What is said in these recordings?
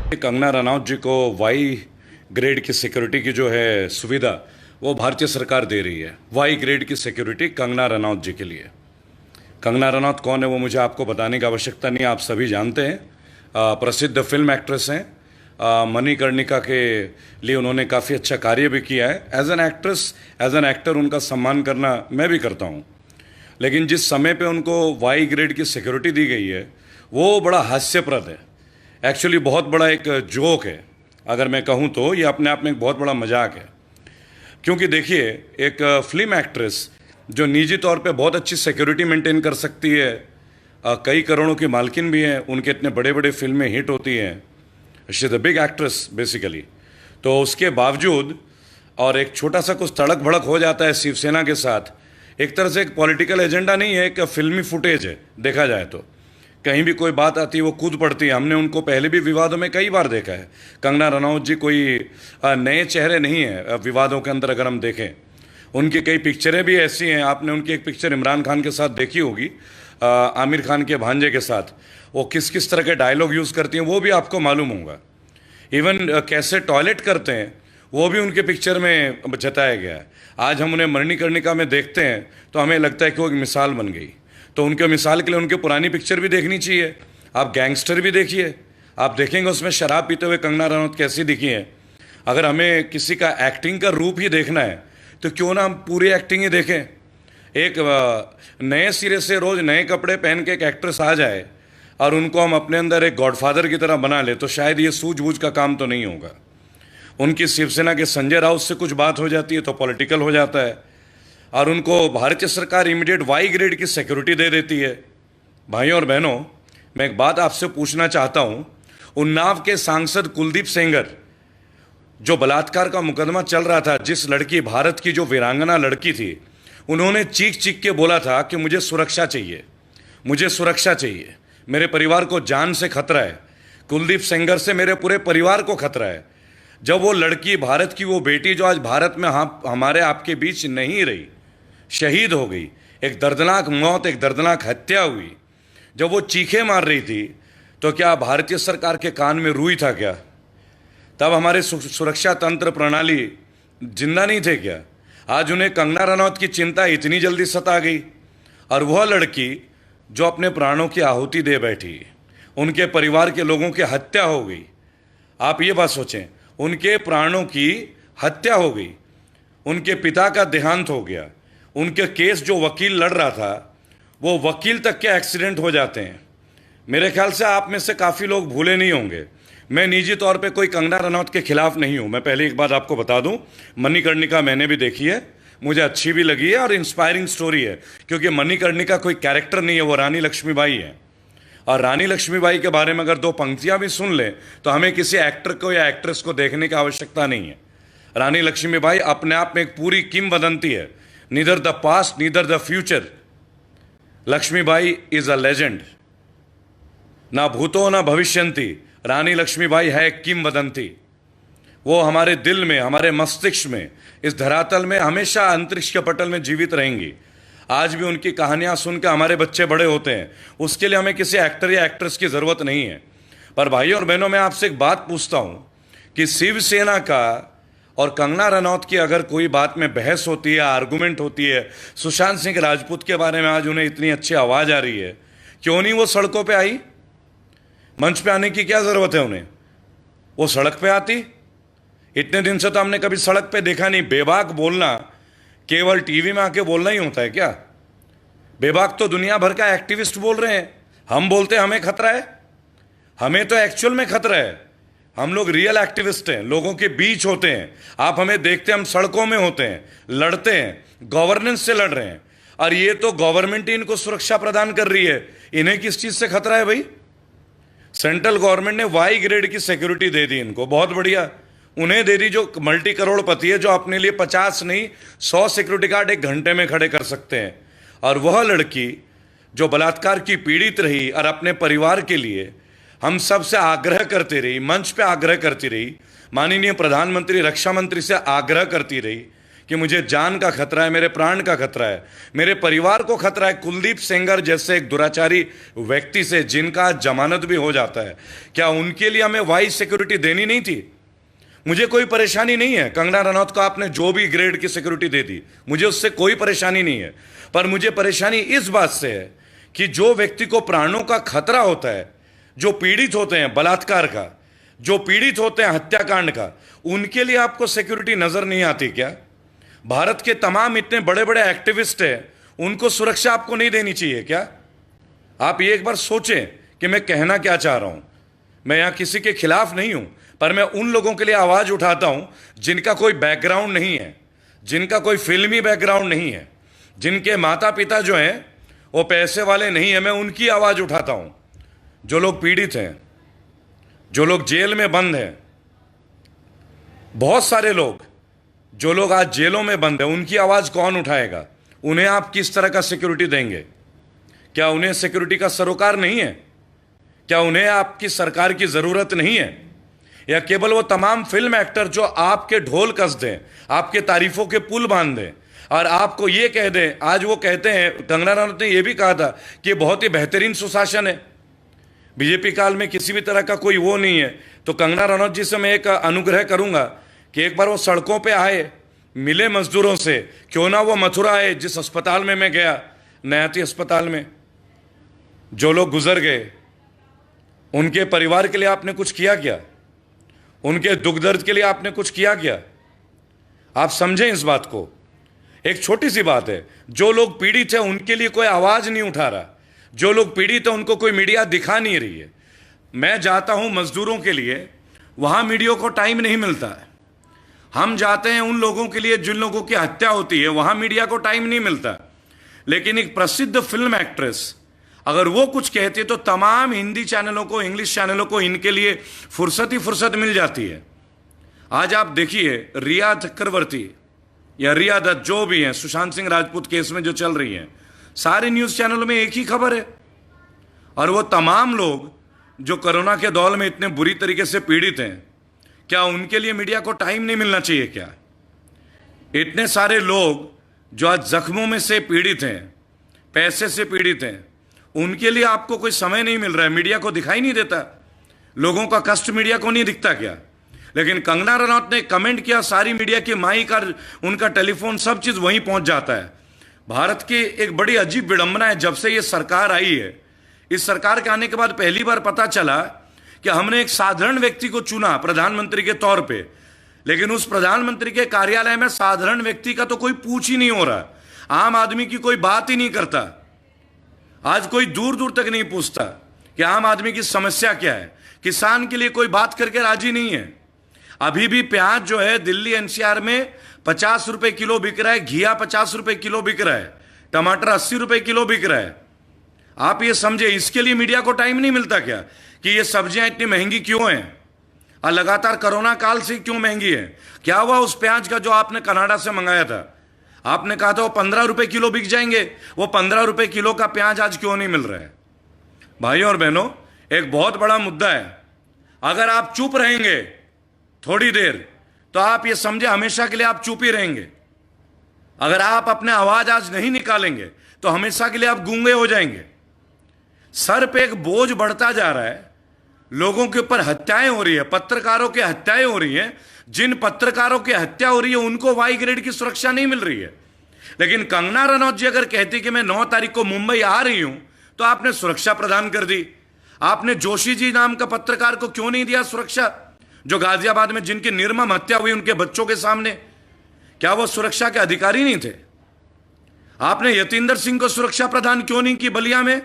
कंगना रनौत जी को Y grade की security की जो है सुविधा वो भारतीय सरकार दे रही है। वाई ग्रेड की सिक्योरिटी कंगना रनौत जी के लिए। कंगना रनौत कौन है वो मुझे आपको बताने की आवश्यकता नहीं, आप सभी जानते हैं। प्रसिद्ध फिल्म एक्ट्रेस हैं। मणिकर्णिका के लिए उन्होंने काफ़ी अच्छा कार्य भी किया है। As an actress, as an actor उनका सम्मान करना मैं भी करता हूँ, लेकिन जिस समय पे उनको वाई ग्रेड की सिक्योरिटी दी गई है वो बड़ा हास्यप्रद है। एक्चुअली बहुत बड़ा एक जोक है, अगर मैं कहूँ तो ये अपने आप में एक बहुत बड़ा मजाक है। क्योंकि देखिए, एक फिल्म एक्ट्रेस जो निजी तौर पे बहुत अच्छी सिक्योरिटी मेंटेन कर सकती है, कई करोड़ों की मालकिन भी हैं, उनके इतने बड़े बड़े फिल्में हिट होती हैं, she is a big actress basically, तो उसके बावजूद और एक छोटा सा कुछ तड़क भड़क हो जाता है शिवसेना के साथ। एक तरह से एक पॉलिटिकल एजेंडा नहीं है, एक फिल्मी फुटेज है देखा जाए तो। कहीं भी कोई बात आती है वो कूद पड़ती है। हमने उनको पहले भी विवादों में कई बार देखा है। कंगना रनौत जी कोई नए चेहरे नहीं है विवादों के अंदर। अगर हम देखें, उनकी कई पिक्चरें भी ऐसी हैं। आपने उनकी एक पिक्चर इमरान खान के साथ देखी होगी, आमिर खान के भांजे के साथ। वो किस किस तरह के डायलॉग यूज़ करती हैं वो भी आपको मालूम होगा। इवन कैसे टॉयलेट करते हैं वो भी उनके पिक्चर में जताया गया है। आज हम उन्हें मणिकर्णिका में देखते हैं तो हमें लगता है कि वो एक मिसाल बन गई। तो उनके मिसाल के लिए उनकी पुरानी पिक्चर भी देखनी चाहिए। आप गैंगस्टर भी देखिए, आप देखेंगे उसमें शराब पीते हुए कंगना रनौत कैसी दिखी है। अगर हमें किसी का एक्टिंग का रूप ही देखना है तो क्यों ना हम पूरी एक्टिंग ही देखें। एक नए सिरे से रोज़ नए कपड़े पहन के एक एक्ट्रेस आ जाए और उनको हम अपने अंदर एक गॉडफादर की तरह बना ले तो शायद ये सूझबूझ का काम तो नहीं होगा। उनकी शिवसेना के संजय राउत से कुछ बात हो जाती है तो पॉलिटिकल हो जाता है, और उनको भारतीय सरकार इमीडिएट वाई ग्रेड की सिक्योरिटी दे देती है। भाइयों और बहनों, मैं एक बात आपसे पूछना चाहता हूं। उन्नाव के सांसद कुलदीप सेंगर, जो बलात्कार का मुकदमा चल रहा था, जिस लड़की, भारत की जो वीरांगना लड़की थी, उन्होंने चीख चीख के बोला था कि मुझे सुरक्षा चाहिए, मुझे सुरक्षा चाहिए, मेरे परिवार को जान से खतरा है, कुलदीप सेंगर से मेरे पूरे परिवार को खतरा है। जब वो लड़की, भारत की वो बेटी जो आज भारत में हमारे आपके बीच नहीं रही, शहीद हो गई, एक दर्दनाक मौत, एक दर्दनाक हत्या हुई, जब वो चीखें मार रही थी तो क्या भारतीय सरकार के कान में रुई था क्या? तब हमारे सुरक्षा तंत्र प्रणाली जिंदा नहीं थे क्या? आज उन्हें कंगना रनौत की चिंता इतनी जल्दी सता गई, और वह लड़की जो अपने प्राणों की आहुति दे बैठी, उनके परिवार के लोगों की हत्या हो गई। आप ये बात सोचें, उनके प्राणों की हत्या हो गई, उनके पिता का देहांत हो गया, उनके केस जो वकील लड़ रहा था वो वकील तक के एक्सीडेंट हो जाते हैं। मेरे ख्याल से आप में से काफ़ी लोग भूले नहीं होंगे, मैं निजी तौर पे कोई कंगना रनौत के खिलाफ नहीं हूँ। मैं पहले एक बात आपको बता दूँ, मणिकर्णिका मैंने भी देखी है, मुझे अच्छी भी लगी है और इंस्पायरिंग स्टोरी है। क्योंकि मणिकर्णिका कोई कैरेक्टर नहीं है, वो रानी लक्ष्मीबाई है। और रानी लक्ष्मीबाई के बारे में अगर दो पंक्तियाँ भी सुन लें तो हमें किसी एक्टर को या एक्ट्रेस को देखने की आवश्यकता नहीं है। रानी लक्ष्मीबाई अपने आप में एक पूरी किंवदंती है। Neither the past neither the future, Lakshmibai is a legend. ना भूतो ना भविष्यंती, रानी लक्ष्मीबाई है एक किंवदंती। वो हमारे दिल में, हमारे मस्तिष्क में, इस धरातल में हमेशा अंतरिक्ष के पटल में जीवित रहेंगी। आज भी उनकी कहानियां सुनकर हमारे बच्चे बड़े होते हैं। उसके लिए हमें किसी एक्टर या एक्ट्रेस की ज़रूरत नहीं है। पर भाइयों और बहनों, मैं आपसे एक बात पूछता हूं कि शिवसेना का और कंगना रनौत की अगर कोई बात में बहस होती है, आर्गूमेंट होती है, सुशांत सिंह राजपूत के बारे में आज उन्हें इतनी अच्छी आवाज़ आ रही है, क्यों नहीं वो सड़कों पे आई? मंच पे आने की क्या ज़रूरत है उन्हें? वो सड़क पे आती। इतने दिन से तो हमने कभी सड़क पे देखा नहीं। बेबाक बोलना केवल टीवी में आके बोलना ही होता है क्या? बेबाक तो दुनिया भर का एक्टिविस्ट बोल रहे हैं। हम बोलते हैं हमें खतरा है, हमें तो एक्चुअल में खतरा है। हम लोग रियल एक्टिविस्ट हैं, लोगों के बीच होते हैं। आप हमें देखते हैं, हम सड़कों में होते हैं, लड़ते हैं, गवर्नेंस से लड़ रहे हैं। और ये तो गवर्नमेंट ही इनको सुरक्षा प्रदान कर रही है, इन्हें किस चीज़ से खतरा है भाई? सेंट्रल गवर्नमेंट ने वाई ग्रेड की सिक्योरिटी दे दी इनको, बहुत बढ़िया। उन्हें दे दी जो मल्टी करोड़पति है, जो अपने लिए 50 नहीं 100 सिक्योरिटी गार्ड एक घंटे में खड़े कर सकते हैं। और वह लड़की जो बलात्कार की पीड़ित रही और अपने परिवार के लिए हम सब से आग्रह करती रही, मंच पे आग्रह करती रही, माननीय प्रधानमंत्री, रक्षा मंत्री से आग्रह करती रही कि मुझे जान का खतरा है, मेरे प्राण का खतरा है, मेरे परिवार को खतरा है कुलदीप सेंगर जैसे एक दुराचारी व्यक्ति से, जिनका जमानत भी हो जाता है, क्या उनके लिए हमें वाई सिक्योरिटी देनी नहीं थी? मुझे कोई परेशानी नहीं है, कंगना रनौत को आपने जो भी ग्रेड की सिक्योरिटी दे दी, मुझे उससे कोई परेशानी नहीं है। पर मुझे परेशानी इस बात से है कि जो व्यक्ति को प्राणों का खतरा होता है, जो पीड़ित होते हैं बलात्कार का, जो पीड़ित होते हैं हत्याकांड का, उनके लिए आपको सिक्योरिटी नजर नहीं आती क्या? भारत के तमाम इतने बड़े बड़े एक्टिविस्ट हैं, उनको सुरक्षा आपको नहीं देनी चाहिए क्या? आप ये एक बार सोचें कि मैं कहना क्या चाह रहा हूं। मैं यहां किसी के खिलाफ नहीं हूं, पर मैं उन लोगों के लिए आवाज उठाता हूं जिनका कोई बैकग्राउंड नहीं है, जिनका कोई फिल्मी बैकग्राउंड नहीं है, जिनके माता पिता जो हैं वो पैसे वाले नहीं है। मैं उनकी आवाज उठाता हूं, जो लोग पीड़ित हैं, जो लोग जेल में बंद हैं, बहुत सारे लोग जो लोग आज जेलों में बंद हैं, उनकी आवाज कौन उठाएगा? उन्हें आप किस तरह का सिक्योरिटी देंगे? क्या उन्हें सिक्योरिटी का सरोकार नहीं है? क्या उन्हें आपकी सरकार की जरूरत नहीं है? या केवल वो तमाम फिल्म एक्टर जो आपके ढोल कस दें, आपके तारीफों के पुल बांध दें और आपको ये कह दें, आज वो कहते हैं, कंगना रनौत ने यह भी कहा था कि बहुत ही बेहतरीन सुशासन है, बीजेपी काल में किसी भी तरह का कोई वो नहीं है। तो कंगना रनौत जी से मैं एक अनुग्रह करूंगा कि एक बार वो सड़कों पे आए, मिले मजदूरों से, क्यों ना वो मथुरा आए, जिस अस्पताल में मैं गया, नयाती अस्पताल में जो लोग गुजर गए, उनके परिवार के लिए आपने कुछ किया क्या? उनके दुख दर्द के लिए आपने कुछ किया क्या? आप समझें इस बात को। एक छोटी सी बात है, जो लोग पीड़ित है उनके लिए कोई आवाज नहीं उठा रहा, जो लोग पीड़ित है उनको कोई मीडिया दिखा नहीं रही है। मैं जाता हूं मजदूरों के लिए, वहां मीडिया को टाइम नहीं मिलता है। हम जाते हैं उन लोगों के लिए जिन लोगों की हत्या होती है, वहां मीडिया को टाइम नहीं मिलता। लेकिन एक प्रसिद्ध फिल्म एक्ट्रेस अगर वो कुछ कहती है तो तमाम हिंदी चैनलों को, इंग्लिश चैनलों को इनके लिए फुर्सत मिल जाती है। आज आप देखिए, रिया चक्रवर्ती या रिया दत्त जो भी हैं, सुशांत सिंह राजपूत केस में जो चल रही हैं, सारे न्यूज चैनलों में एक ही खबर है। और वो तमाम लोग जो कोरोना के दौर में इतने बुरी तरीके से पीड़ित हैं, क्या उनके लिए मीडिया को टाइम नहीं मिलना चाहिए क्या? इतने सारे लोग जो आज जख्मों में से पीड़ित हैं, पैसे से पीड़ित हैं, उनके लिए आपको कोई समय नहीं मिल रहा है, मीडिया को दिखाई नहीं देता। लोगों का कष्ट मीडिया को नहीं दिखता क्या? लेकिन कंगना रनौत ने कमेंट किया, सारी मीडिया की माइक और उनका टेलीफोन सब चीज वहीं पहुंच जाता है। भारत की एक बड़ी अजीब विडंबना है, जब से ये सरकार आई है, इस सरकार के आने के बाद पहली बार पता चला कि हमने एक साधारण व्यक्ति को चुना प्रधानमंत्री के तौर पे, लेकिन उस प्रधानमंत्री के कार्यालय में साधारण व्यक्ति का तो कोई पूछ ही नहीं हो रहा, आम आदमी की कोई बात ही नहीं करता। आज कोई दूर दूर तक नहीं पूछता कि आम आदमी की समस्या क्या है। किसान के लिए कोई बात करके राजी नहीं है। अभी भी प्याज जो है दिल्ली एनसीआर में 50 रुपए किलो बिक रहा है, घिया 50 रुपए किलो बिक रहा है, टमाटर 80 रुपए किलो बिक रहा है। आप ये समझे, इसके लिए मीडिया को टाइम नहीं मिलता क्या कि ये सब्जियां इतनी महंगी क्यों हैं और लगातार कोरोना काल से क्यों महंगी है? क्या हुआ उस प्याज का जो आपने कनाडा से मंगाया था? आपने कहा था वो 15 रुपए किलो बिक जाएंगे, वो 15 रुपए किलो का प्याज आज क्यों नहीं मिल रहा है? भाइयों और बहनों, एक बहुत बड़ा मुद्दा है। अगर आप चुप रहेंगे थोड़ी देर तो आप ये समझे हमेशा के लिए आप चुप ही रहेंगे। अगर आप अपने आवाज आज नहीं निकालेंगे तो हमेशा के लिए आप गूंगे हो जाएंगे। सर पे एक बोझ बढ़ता जा रहा है, लोगों के ऊपर हत्याएं हो रही है, पत्रकारों की हत्याएं हो रही हैं। जिन पत्रकारों की हत्या हो रही है उनको वाई ग्रेड की सुरक्षा नहीं मिल रही है। लेकिन कंगना रनौत जी अगर कहती कि मैं 9 तारीख को मुंबई आ रही हूं तो आपने सुरक्षा प्रदान कर दी। आपने जोशी जी नाम का पत्रकार को क्यों नहीं दिया सुरक्षा, जो गाजियाबाद में जिनकी निर्मम हत्या हुई उनके बच्चों के सामने? क्या वो सुरक्षा के अधिकारी नहीं थे? आपने यतींदर सिंह को सुरक्षा प्रदान क्यों नहीं की बलिया में,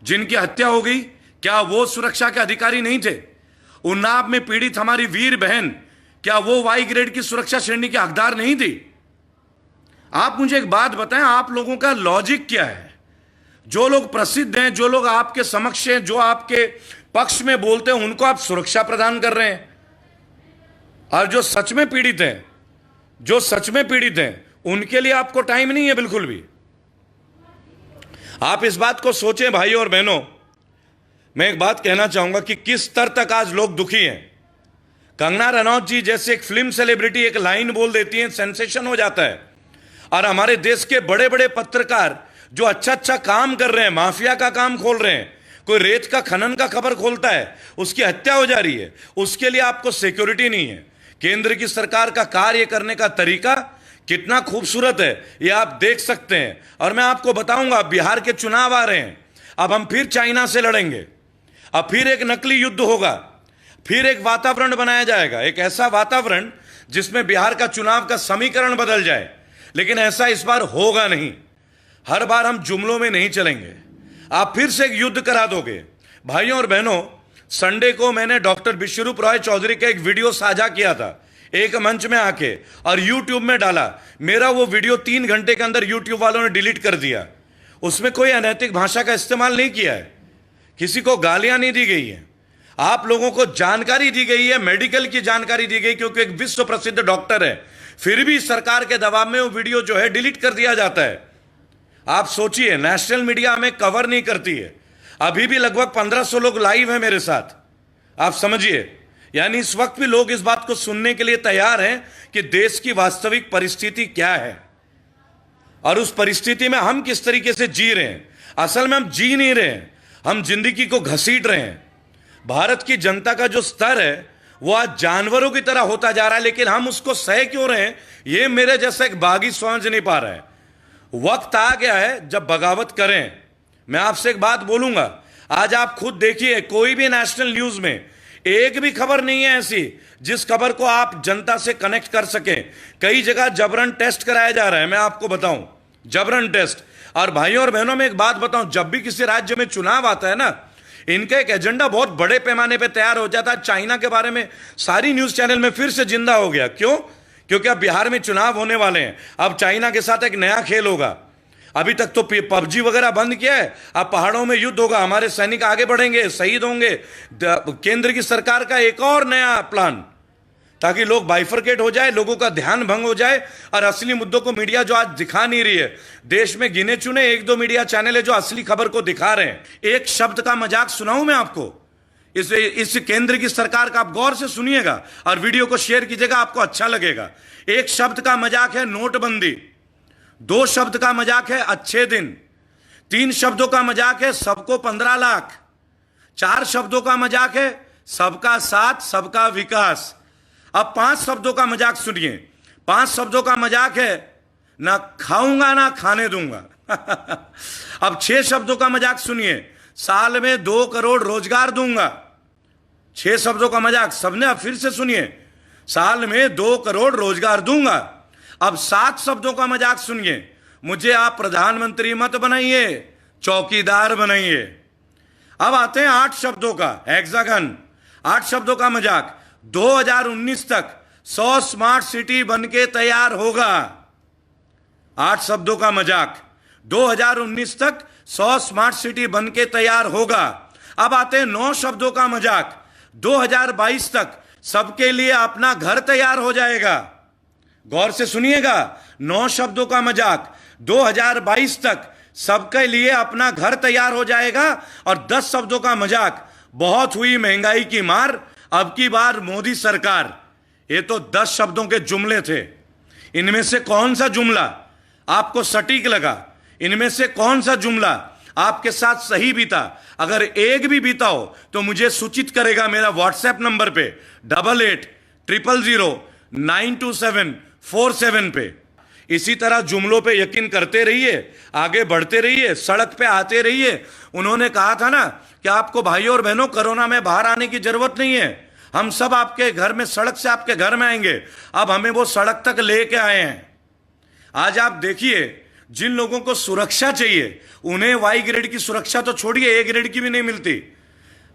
जिनकी हत्या हो गई? क्या वो सुरक्षा के अधिकारी नहीं थे? उन्नाव में पीड़ित हमारी वीर बहन, क्या वो वाई ग्रेड की सुरक्षा श्रेणी की हकदार नहीं थी? आप मुझे एक बात बताएं, आप लोगों का लॉजिक क्या है? जो लोग प्रसिद्ध हैं, जो लोग आपके समक्ष हैं, जो आपके पक्ष में बोलते हैं, उनको आप सुरक्षा प्रदान कर रहे हैं, और जो सच में पीड़ित हैं, जो सच में पीड़ित हैं, उनके लिए आपको टाइम नहीं है बिल्कुल भी। आप इस बात को सोचें भाइयों और बहनों। मैं एक बात कहना चाहूंगा कि किस स्तर तक आज लोग दुखी हैं। कंगना रनौत जी जैसे एक फिल्म सेलिब्रिटी एक लाइन बोल देती है, सेंसेशन हो जाता है। और हमारे देश के बड़े बड़े पत्रकार जो अच्छा अच्छा काम कर रहे हैं, माफिया का काम खोल रहे हैं, कोई रेत का खनन का खबर खोलता है, उसकी हत्या हो जा रही है, उसके लिए आपको सिक्योरिटी नहीं है। केंद्र की सरकार का कार्य करने का तरीका कितना खूबसूरत है, ये आप देख सकते हैं। और मैं आपको बताऊंगा, बिहार के चुनाव आ रहे हैं, अब हम फिर चाइना से लड़ेंगे, अब फिर एक नकली युद्ध होगा, फिर एक वातावरण बनाया जाएगा, एक ऐसा वातावरण जिसमें बिहार का चुनाव का समीकरण बदल जाए। लेकिन ऐसा इस बार होगा नहीं। हर बार हम जुमलों में नहीं चलेंगे। आप फिर से एक युद्ध करा दोगे। भाइयों और बहनों, संडे को मैंने डॉक्टर विश्वरूप रॉय चौधरी का एक वीडियो साझा किया था एक मंच में आके, और यूट्यूब में डाला। मेरा वो वीडियो 3 घंटे के अंदर यूट्यूब वालों ने डिलीट कर दिया। उसमें कोई अनैतिक भाषा का इस्तेमाल नहीं किया है, किसी को गालियां नहीं दी गई है, आप लोगों को जानकारी दी गई है, मेडिकल की जानकारी दी गई, क्योंकि एक विश्व प्रसिद्ध डॉक्टर है। फिर भी सरकार के दबाव में वो वीडियो जो है डिलीट कर दिया जाता है। आप सोचिए, नेशनल मीडिया हमें कवर नहीं करती है। अभी भी लगभग 1500 लोग लाइव हैं मेरे साथ, आप समझिए। यानी इस वक्त भी लोग इस बात को सुनने के लिए तैयार हैं कि देश की वास्तविक परिस्थिति क्या है और उस परिस्थिति में हम किस तरीके से जी रहे हैं। असल में हम जी नहीं रहे हैं, हम जिंदगी को घसीट रहे हैं। भारत की जनता का जो स्तर है वो आज जानवरों की तरह होता जा रहा है, लेकिन हम उसको सह क्यों रहे हैं, ये मेरे जैसा एक बागी समझ नहीं पा रहा है। वक्त आ गया है जब बगावत करें। मैं आपसे एक बात बोलूंगा, आज आप खुद देखिए, कोई भी नेशनल न्यूज में एक भी खबर नहीं है ऐसी जिस खबर को आप जनता से कनेक्ट कर सकें। कई जगह जबरन टेस्ट कराया जा रहा है, मैं आपको बताऊं, जबरन टेस्ट। और भाइयों और बहनों में एक बात बताऊं, जब भी किसी राज्य में चुनाव आता है ना, इनका एक एजेंडा बहुत बड़े पैमाने पे तैयार हो जाता है। चाइना के बारे में सारी न्यूज चैनल में फिर से जिंदा हो गया। क्यों? क्योंकि अब बिहार में चुनाव होने वाले हैं, अब चाइना के साथ एक नया खेल होगा। अभी तक तो पबजी वगैरह बंद किया है, अब पहाड़ों में युद्ध होगा, हमारे सैनिक आगे बढ़ेंगे, शहीद होंगे। केंद्र की सरकार का एक और नया प्लान, ताकि लोग बाइफरकेट हो जाए, लोगों का ध्यान भंग हो जाए और असली मुद्दों को मीडिया जो आज दिखा नहीं रही है। देश में गिने चुने 1-2 मीडिया चैनल है जो असली खबर को दिखा रहे हैं। एक शब्द का मजाक सुनाऊं मैं आपको, इस केंद्र की सरकार का, आप गौर से सुनिएगा और वीडियो को शेयर कीजिएगा, आपको अच्छा लगेगा। एक शब्द का मजाक है नोटबंदी, 2 शब्द का मजाक है अच्छे दिन, 3 शब्दों का मजाक है सबको 15 लाख, 4 शब्दों का मजाक है सबका साथ सबका विकास। अब 5 शब्दों का मजाक सुनिए। 5 शब्दों का मजाक है ना खाऊंगा ना खाने दूंगा। अब 6 शब्दों का मजाक सुनिए, साल में 2 करोड़ रोजगार दूंगा। 6 शब्दों का मजाक सबने, अब फिर से सुनिए, साल में 2 करोड़ रोजगार दूंगा। अब 7 शब्दों का मजाक सुनिए, मुझे आप प्रधानमंत्री मत बनाइए, चौकीदार बनाइए। अब आते हैं 8 शब्दों का हेक्सागन, 8 शब्दों का मजाक। 2019 तक 100 स्मार्ट सिटी बनके तैयार होगा। 8 शब्दों का मजाक, 2019 तक 100 स्मार्ट सिटी बनके तैयार होगा। अब आते हैं 9 शब्दों का मजाक, 2022 तक सबके लिए अपना घर तैयार हो जाएगा। गौर से सुनिएगा, 9 शब्दों का मजाक, 2022 तक सबके लिए अपना घर तैयार हो जाएगा। और 10 शब्दों का मजाक, बहुत हुई महंगाई की मार, अब की बार मोदी सरकार। ये तो 10 शब्दों के जुमले थे। इनमें से कौन सा जुमला आपको सटीक लगा? इनमें से कौन सा जुमला आपके साथ सही बीता? अगर एक भी बीता हो तो मुझे सूचित करेगा मेरा व्हाट्सएप नंबर पे 8800092747 पे। इसी तरह जुमलों पे यकीन करते रहिए, आगे बढ़ते रहिए, सड़क पे आते रहिए। उन्होंने कहा था ना कि आपको भाइयों और बहनों कोरोना में बाहर आने की जरूरत नहीं है, हम सब आपके घर में, सड़क से आपके घर में आएंगे। अब हमें वो सड़क तक लेके आए हैं। आज आप देखिए, जिन लोगों को सुरक्षा चाहिए उन्हें वाई ग्रेड की सुरक्षा तो छोड़िए, ए ग्रेड की भी नहीं मिलती।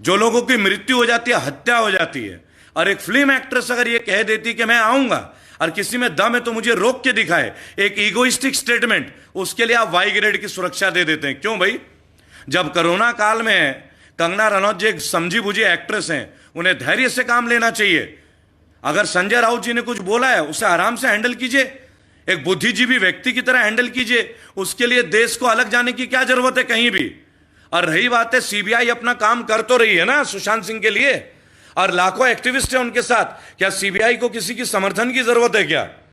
जो लोगों की मृत्यु हो जाती है, हत्या हो जाती है। और एक फिल्म एक्ट्रेस अगर ये कह देती कि मैं आऊंगा और किसी में दम है तो मुझे रोक के दिखाए, एक ईगोइस्टिक स्टेटमेंट, उसके लिए आप वाई ग्रेड की सुरक्षा दे देते हैं। क्यों भाई? जब कोरोना काल में कंगना रनौत जी एक समझी बुझी एक्ट्रेस हैं, उन्हें धैर्य से काम लेना चाहिए। अगर संजय राउत जी ने कुछ बोला है उसे आराम से हैंडल कीजिए, एक बुद्धिजीवी व्यक्ति की तरह हैंडल कीजिए। उसके लिए देश को अलग जाने की क्या जरूरत है कहीं भी। और रही बात है, सीबीआई अपना काम कर तो रही है ना सुशांत सिंह के लिए। और लाखों एक्टिविस्ट हैं उनके साथ। क्या सीबीआई को किसी की समर्थन की जरूरत है क्या?